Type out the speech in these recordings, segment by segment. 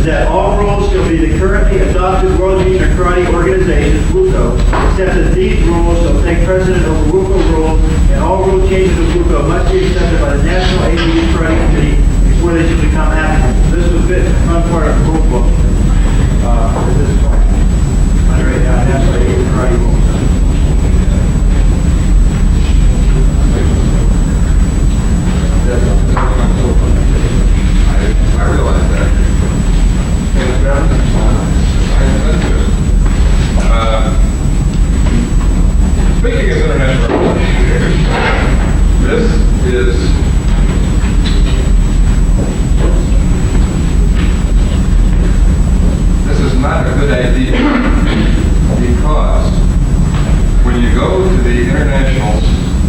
that all rules shall be the currently adopted World Junior Karate Organization, WUKO, except that these rules shall take precedent over WUKO rules, and all rule changes of WUKO must be accepted by the National AAU Karate Committee before they should become applicable. This would fit the front part of the rule book at this point. Under National AAU Karate rules. I realize that. Speaking of international relations, this is not a good idea because when you go to the internationals,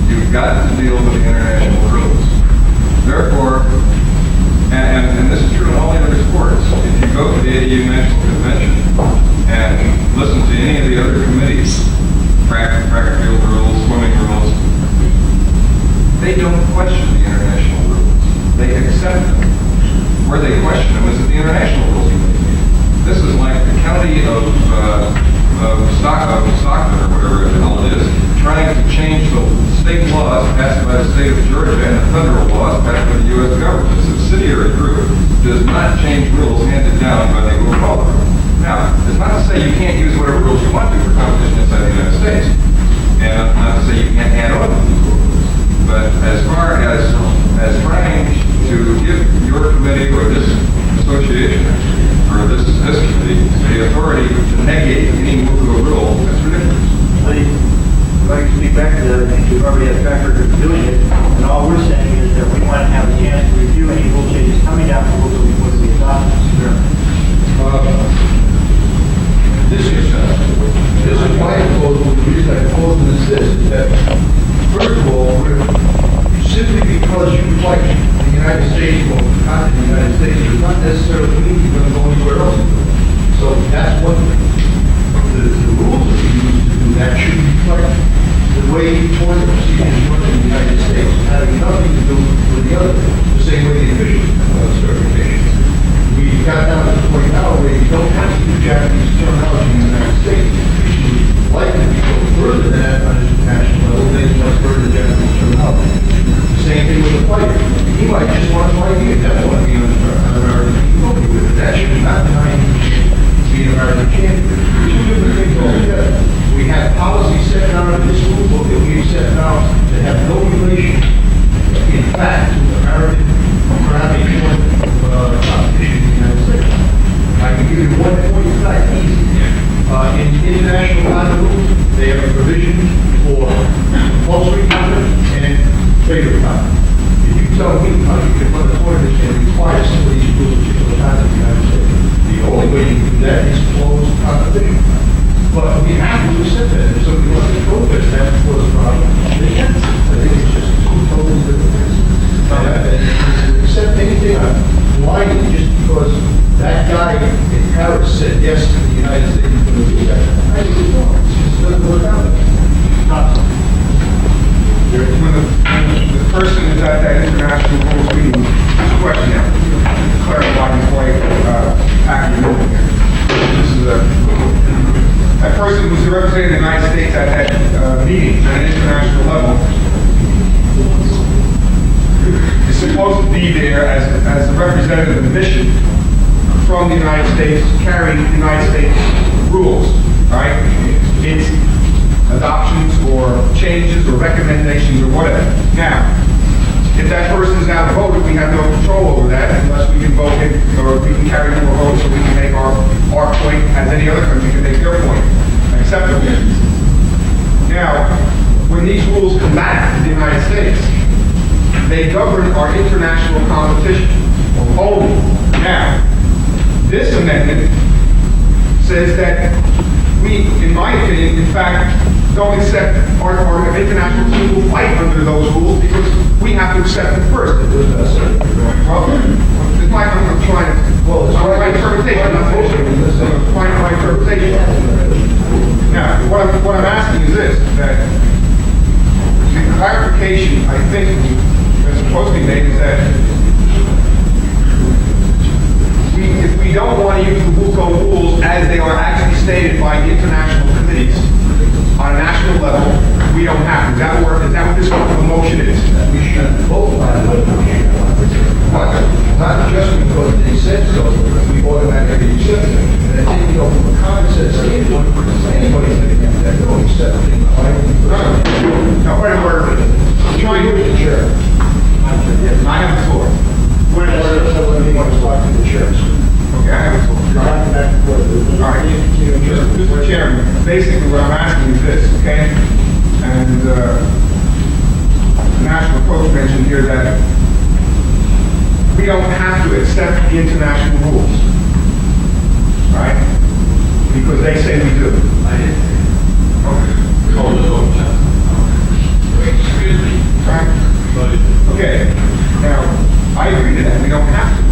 you've got to deal with the international rules. Therefore, and this is true in all the other sports, if you go to the AAU National Convention and listen to any of the other committees, track and field rules, swimming rules, they don't question the international rules. They accept them. Where they question them is at the international rules committee. This is like the county of Stockton or whatever the hell it is, trying to change the state laws passed by the state of Georgia and the federal laws passed by the U.S. government. The subsidiary group does not change rules handed down by the overall group. Now, it's not to say you can't use whatever rules you want to for competition inside the United States, and not to say you can't add on to the rules. But as far as trying to give your committee or this association or this committee the authority to negate any rule, that's ridiculous. If I can speak back to that, I think we've already had a track record of doing it, and all we're saying is that we want to have a chance to review any rule changes coming down from rules that we want to be adopted. This is my proposal. The reason I propose this is that, first of all, simply because you like the United States or the continent of the United States does not necessarily mean you're going to go anywhere else. So that's what the rules that we use to do that should reflect the way each one of the procedures run in the United States, having nothing to do with the other, the same way the official certifications. We got down to the point now where you don't have to use Japanese terminology in the United States. You would like to go further than that on an international level, then you must further Japanese terminology. The same thing with the fighter. He might just want to fight you, doesn't want to be an American company with it. That should not deny him to be an American champion. Two different things altogether. We have policy set down in this rule book that we've set down that have no relation, in fact, to American karate competition in the United States. I can give you one point, it's not easy. In international karate rules, they have a provision for compulsory conduct and favorite conduct. If you tell me how you can run a tournament and require some of these rules to go down in the United States, the only way you can do that is closed competition. But we have to accept that. If somebody wants to protest that before the problem, they can. I think it's just two totally different things. Accept anything blindly just because that guy in Paris said yes to the United States is going to do that. I think it's wrong. It just doesn't work out. When the person is at that international rules meeting, just a question now, to clarify the point accurate here. This is that person was representing the United States at that meeting at an international level. Is supposed to be there as a representative of the mission from the United States, carrying the United States rules, right? It's adoptions or changes or recommendations or whatever. Now, if that person is now voted, we have no control over that unless we can vote him or we can carry more votes so we can make our point as any other country can make their point acceptable. Now, when these rules come back to the United States, they govern our international competition only. Now, this amendment says that we, in my opinion, in fact, don't accept our international team will fight under those rules because we have to accept them first. Well, it's my, I'm trying to, well, it's my interpretation. I'm trying my interpretation. Now, what I'm asking is this, that the clarification, I think, that's supposed to be made is that if we we don't want to use the WUCO rules as they are actually stated by international committees on a national level. We don't have to. Is that what this motion is? We should vote on it. Not just because they said so, we automatically accept it. And I think, from a common sense standpoint, anybody's going to get that, don't accept it. No, wait a minute. Try to the chair. I have the floor. Point of order, someone wants to talk to the chair. Okay, I have the floor. All right. Mr. Chairman, basically what I'm asking is this, okay? And the National Coach mentioned here that we don't have to accept the international rules, right? Because they say we do. I didn't. Okay. Excuse me. Right? Okay. Now, I agree to that. We don't have to.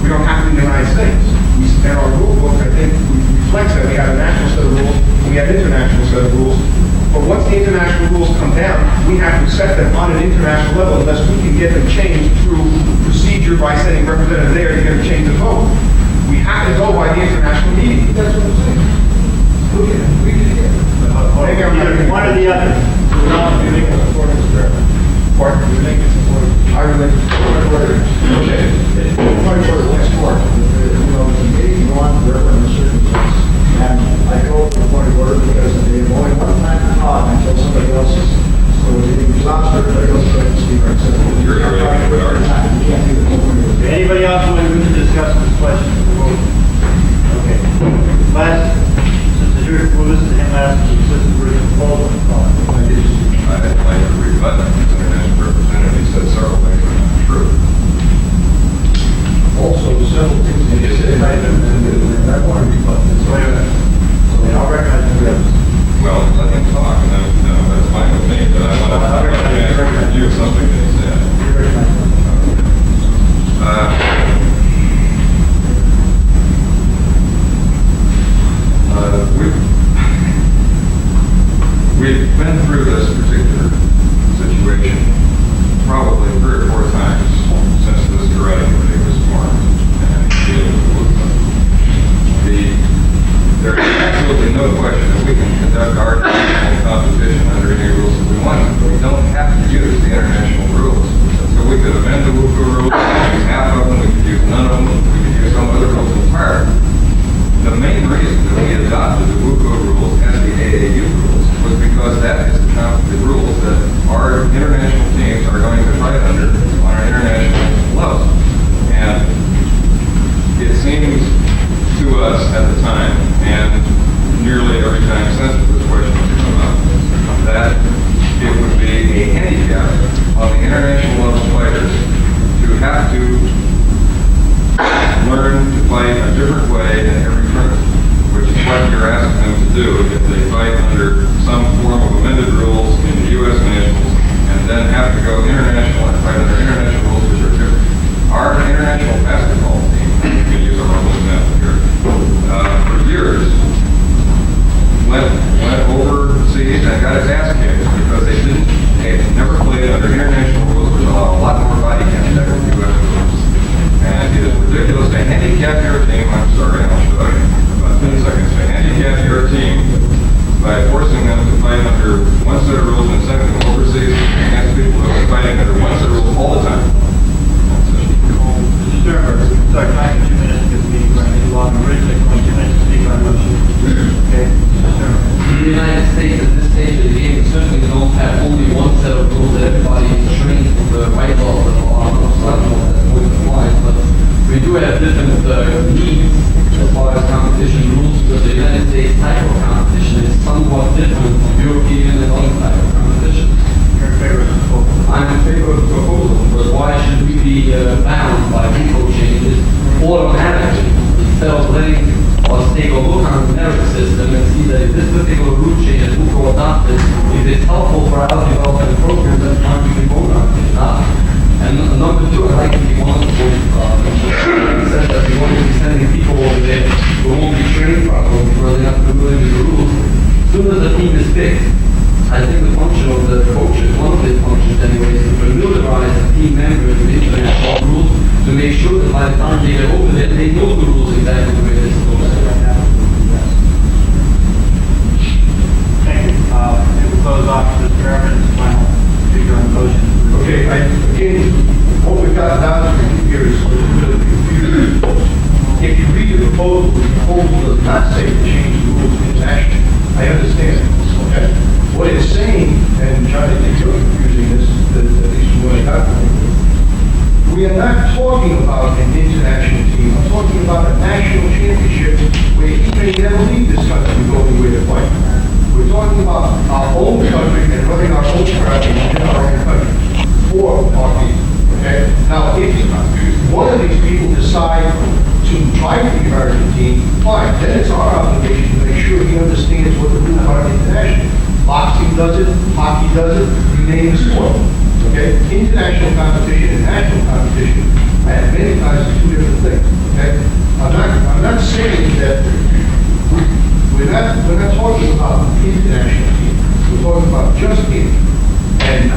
We don't have to in the United States. And our rule book, I think, reflects that we have a national set of rules, and we have international set of rules. But once the international rules come down, we have to set them on an international level unless we can get them changed through procedure by sending representatives there to get them changed to vote. We have to go by the international meeting. That's what I'm saying. Look at it, we can get it. One or the other. Pardon? I relate to okay. Point of order, next door. The meeting on referendum circumstances. And I go to the point of order because they have only one time to talk until somebody else is. So when it exhausts everybody else trying to speak. You're right. You can't do the Anybody else want to discuss this question? Okay. Last, since we'll listen to him last, Assistant Bruce Paul. I'd like to rebut that. The international representative said several things that are not true. Also, several things that you said, and I want to rebut this. So I'll recognize the others. Well, let him talk, and then, that's fine with me, but I want to review something that he said. We've been through this particular situation probably 3 or 4 times since this karate committee was formed and dealing with there is absolutely no question that we can conduct our national competition under any rules that we want, but we don't have to use the international rules. So we could amend the WUCO rules, we could use half of them, we could use none of them, we could use some other rules entirely. The main reason that we adopted the WUCO rules and the AAU rules was because that is the rules that our international teams are going to fight under on our international level. And it seems to us at the time, and nearly every time since this question has come up, that it would be a handicap on the international level fighters to have to learn to fight a different way in every tournament, which is what you're asking them to do if they fight under some form of amended rules in the U.S. Nationals and then have to go international and fight under international rules which are different. Our international basketball team, we can use our own example here, for years went overseas and got its ass kicked because they never played under international rules which allow a lot more body contact with U.S. rules. And it is ridiculous to handicap your team, I'm sorry, I'll show you about 10 seconds, to handicap your team by forcing them to fight under one set of rules and sending them overseas against people who are fighting under one set of rules all the time. Mr. Sternberg, sorry, can I have 2 minutes because the meeting ran too long? Originally, 2 minutes to speak on the motion. Okay, Mr. Sternberg. The United States at this stage of the game certainly don't have only one set of rules that everybody is trained Okay, again, what we've got down here is a little bit of confusion. If you read the proposal does not say to change the rules internationally. I understand, okay? What it's saying, and John, I think you're confusing this, at least from what I got from you. We are not talking about an international team. I'm talking about a national championship where he may never leave this country to go anywhere to fight. We're talking about our own country and running our own country in our own country for our people, okay? Now, if one of these people decide to try for the American team, fine, then it's our obligation to make sure he understands what the rules are internationally. Boxing does it, hockey does it, you name the sport. Okay, international competition and national competition, and many times are two different things. Okay, I'm not saying that we're not talking about international team. We're talking about just team. And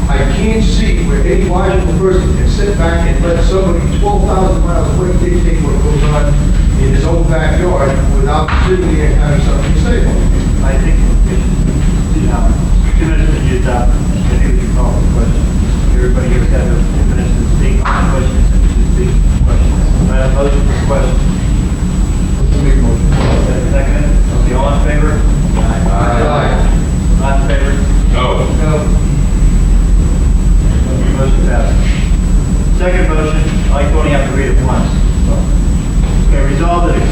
I can't see where any logical person can sit back and let somebody 12,000 miles away dictate what goes on in his own backyard without sitting there and having something to say about it. I think, 2 minutes to use up. I think we can call the question. Everybody here has had 2 minutes to speak on the question, and to speak on the question. I have a motion for the question. Second, okay, all in favor? Aye. Not in favor? No. Motion passes. Second motion, I only have to read it once. Okay, resolved that a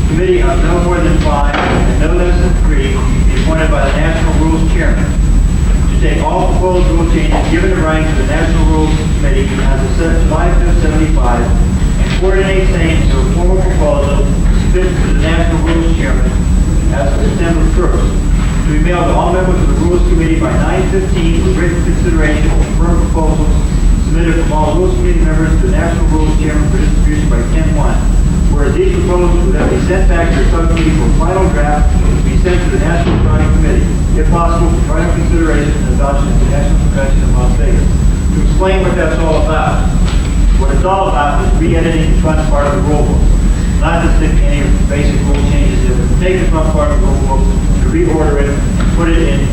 committee of no more than 5 and no less than 3 be appointed by the National Rules Chairman to take all proposed rule changes given in writing to the National Rules Committee as of July 5th, 75 and coordinate same to a formal proposal submitted to the National Rules Chairman as of September 1st. To be mailed to all members of the Rules Committee by 9/15 with written consideration of confirmed proposals submitted from all Rules Committee members to the National Rules Chairman for distribution by 10/1. Whereas these proposals would then be sent back to the subcommittee for final draft to be sent to the National Signing Committee, if possible, for final consideration and adoption at the National Convention in Las Vegas. To explain what that's all about, what it's all about is re-editing the front part of the rule book. Not just any basic rule changes, it would take the front part of the rule book, to reorder it, and put it in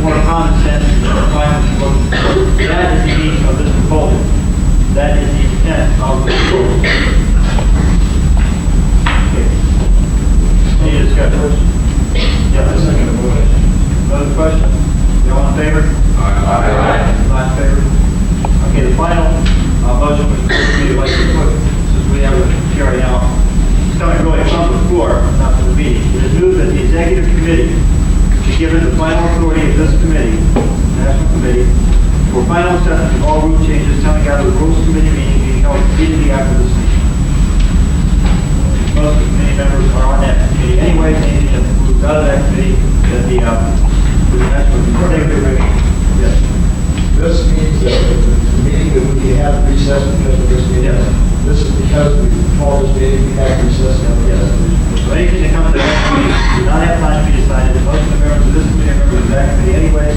more common sense and final book. That is the meaning of this proposal. That is the intent of the rule. Any discussion? Yeah, I second the motion. Another question? You all in favor? Aye. Not in favor? Okay, the final motion was to like to put, since we have a carry out, it's coming really from the floor, not from the meeting. It is moved that the executive committee be given the final authority of this committee, National Committee, for final assessment of all rule changes coming out of the Rules Committee meeting being held immediately after this meeting. Most of the committee members are on that committee anyway, anything that moves out of that committee, that the National Executive, yes. This means that the meeting that we have recessed because of this meeting. Yes. This is because we called this meeting, we had recessed. Yes. So anything that comes to the next meeting does not have time to be decided. Most of the members of this committee are members of that committee anyway,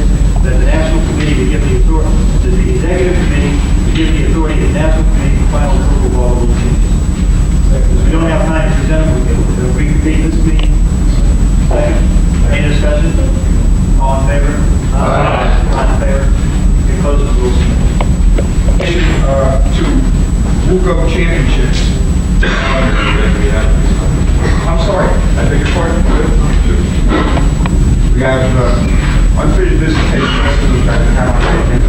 that the National Committee would give the authority, that the Executive Committee would give the authority to the National Committee for final approval of all the rule changes. If we don't have time to present them, we'll reconvene this meeting. Second, any discussion? All in favor? Aye. Not in favor? We close the rules committee. To WUCO championships. I'm sorry, I beg your pardon. We have unfinished business case, the rest of the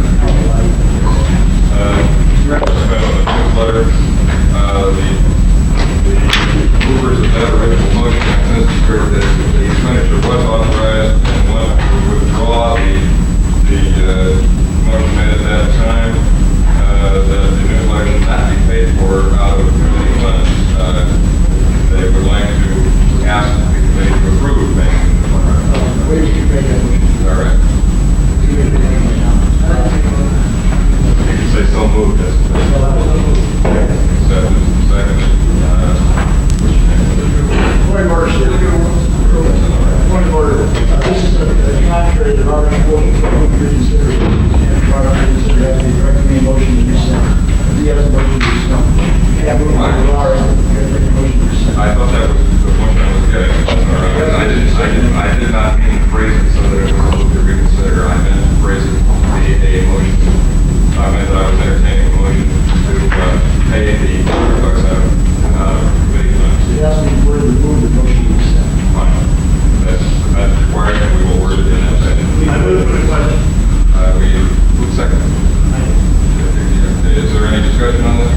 I meant that I was entertaining a motion to pay the $200 out of committee funds. He asked me where to move the motion to accept. Fine. That's required, and we will word it in that fashion. I move for the question. We move second. Is there any discussion on this?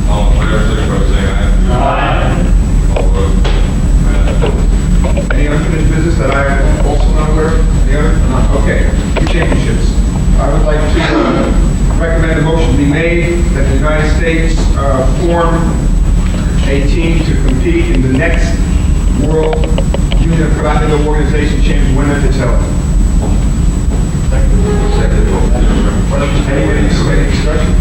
All in favor, signify by saying aye. All opposed? Any unfinished business that I am also not aware of? Any other? Okay, championships. I would like to recommend a motion be made that the United States form a team to compete in the next World Junior Karate Organization Champions when it's held. Questions? Any discussion?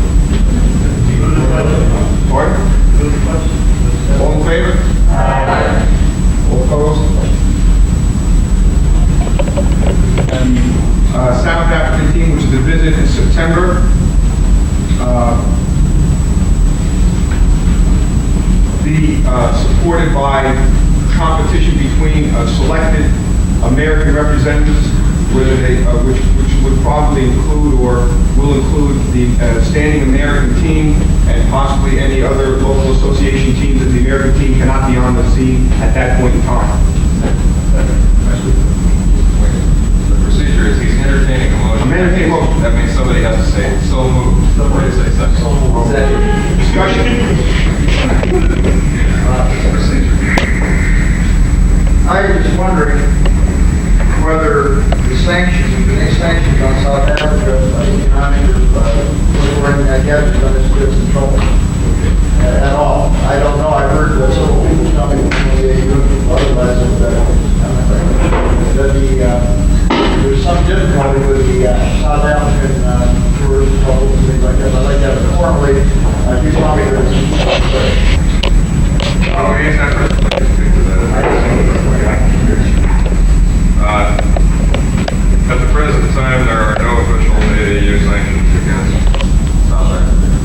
Pardon? All in favor? All opposed? South African team, which is a visit in September. Be supported by competition between selected American representatives, whether they, which would probably include or will include the standing American team and possibly any other local association teams that the American team cannot be on the scene at that point in time. The procedure is he's entertaining a motion. I'm entertaining a motion. That means somebody has to say, so moved. Somebody say second. Discussion? Procedure. I was wondering whether the sanctions, any sanctions on South Africa, economic, or I guess, is going to put us in trouble at all. I don't know. I heard that several people coming from the AAU, otherwise, there's some difficulty with the South African tourism bubbles and things like that. I'd like to have it formally. You probably heard this. Oh, yes, that's right. At the present time, there are no official AAU sanctions against South Africa.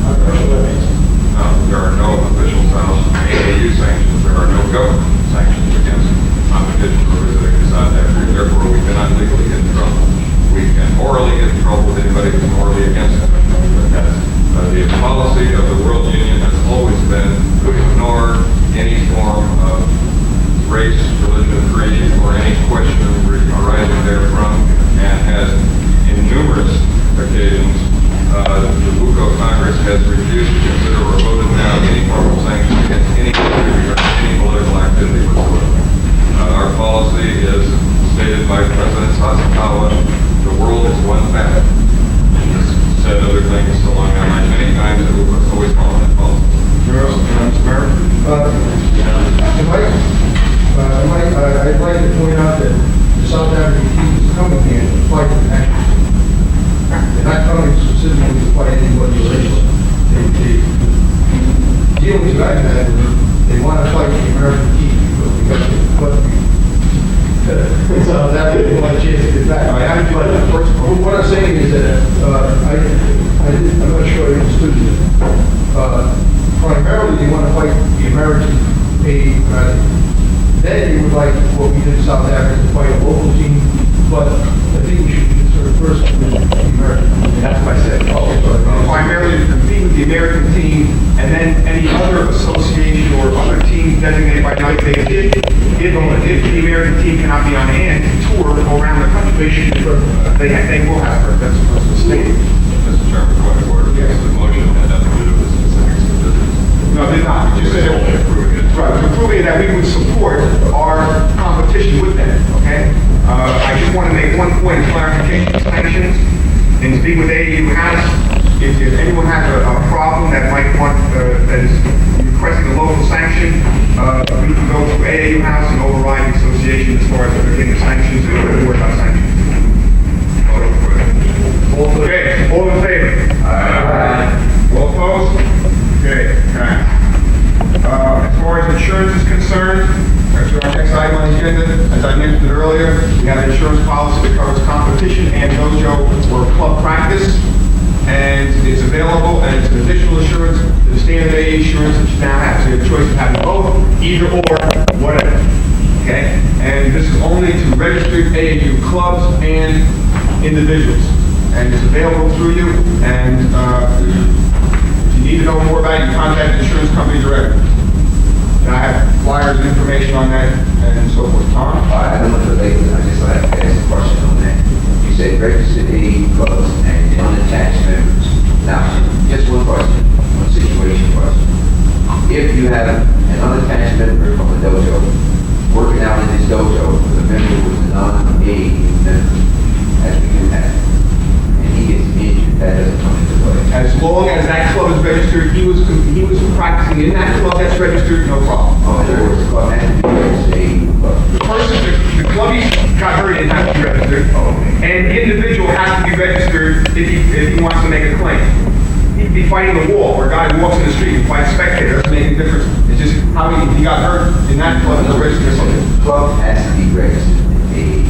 No, there are no official AAU sanctions. There are no government sanctions against competition for visiting South Africa. Therefore, we cannot legally get in trouble. We can morally get in trouble with anybody who's morally against it. But that's, the policy of the World Union has always been to ignore any form of race, religion, creed, or any question arising therefrom, and has, in numerous occasions, the WUCO Congress has refused to consider or voted down any form of sanction against any country regarding any political activity whatsoever. Our policy is stated by President Sasakawa, the world is one family. And has said other things along that line many times, and we've always followed that policy. I'd like to point out that the South African team is coming here to fight the national team. They're not coming specifically to fight anybody racial. They dealings that I've had, they want to fight the American team because we got to put so that they want a chance to get back. What I'm saying is that I'm not sure I understood you. Primarily, they want to fight the American team. Then you would like what we did in South Africa to fight a local team, but I think we should consider first the American team. That's what I said. Primarily to compete with the American team, and then any other association or other team designated by the United States. If the American team cannot be on hand to tour around the country, they will have her. That's what's stated. Mr. Chairman, point of order, because the motion had nothing to do with the specifics of the business. No, they did not. We just said right. We're proving that we would support our competition with them. Okay. I just want to make one point of clarification. Sanctions, and speak with AAU has. If anyone has a problem that might want that is requesting a local sanction, we can go to AAU House and override the association as far as getting the sanctions and work on sanctions. Okay, all in favor? Aye. All opposed? Okay, as far as insurance is concerned, that's our next item on the agenda. As I mentioned earlier, we have an insurance policy that covers competition and dojo or club practice. And it's available, and it's an additional insurance to the standard AA insurance that you now have. So you have a choice of having both, either or, whatever. Okay? And this is only to registered AAU clubs and individuals. And it's available available through you, and if you need to know more about it, you contact the insurance company directly. And I have flyers and information on that, and so forth. Tom? I don't know if they, I just like to ask a question on that. You said registered AAU clubs and unattached members. Now, just one question, one situation question. If you have an unattached member from a dojo working out in his dojo with a member who is a non-AAU member, as we do have, and he gets injured, that doesn't come into play. As long as that club is registered, he was practicing in that club that's registered, no problem. Oh, in other words, the club has to be registered AAU club. The person, the club he got hurt in has to be registered, and the individual has to be registered if he wants to make a claim. He'd be fighting a wall, or a guy who walks in the street and fights spectator, doesn't make any difference. It's just how he got hurt in that club is registered. So the club has to be registered AAU.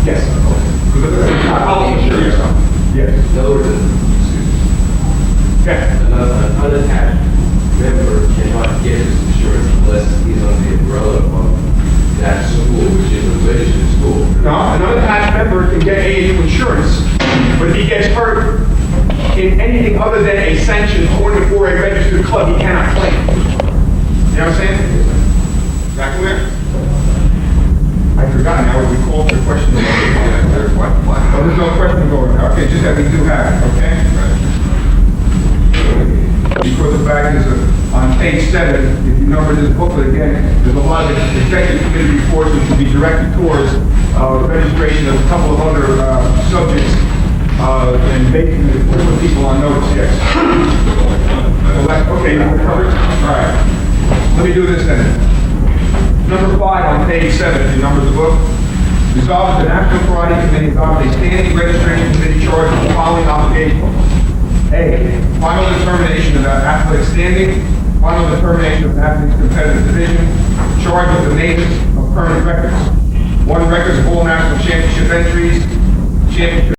Yes. I'll assure you. Yes. No, excuse me. Yeah. An unattached member cannot get his insurance unless he's on the umbrella of that school, which is a registered school. No, an unattached member can get AAU insurance, but if he gets hurt in anything other than a sanctioned or a registered club, he cannot claim. You know what I'm saying? Is that clear? I forgot now what we called the question. There's what? Oh, there's no question going on. Okay, just that we do have it, okay? Because the fact is, on page 7, if you number this booklet again, there's a lot of executive committee reports which will be directed towards registration of a couple of other subjects, and basically put people on notice, yes. Okay, we're covered? All right. Let me do this then. Number 5 on page 7, if you number the book. Resolved that the National Karate Committee adopted a standing registration committee charge with the following obligations. A, final determination of athletic standing, final determination of athlete's competitive division, charge with the maintenance of permanent records. 1, records of all national championship entries, championship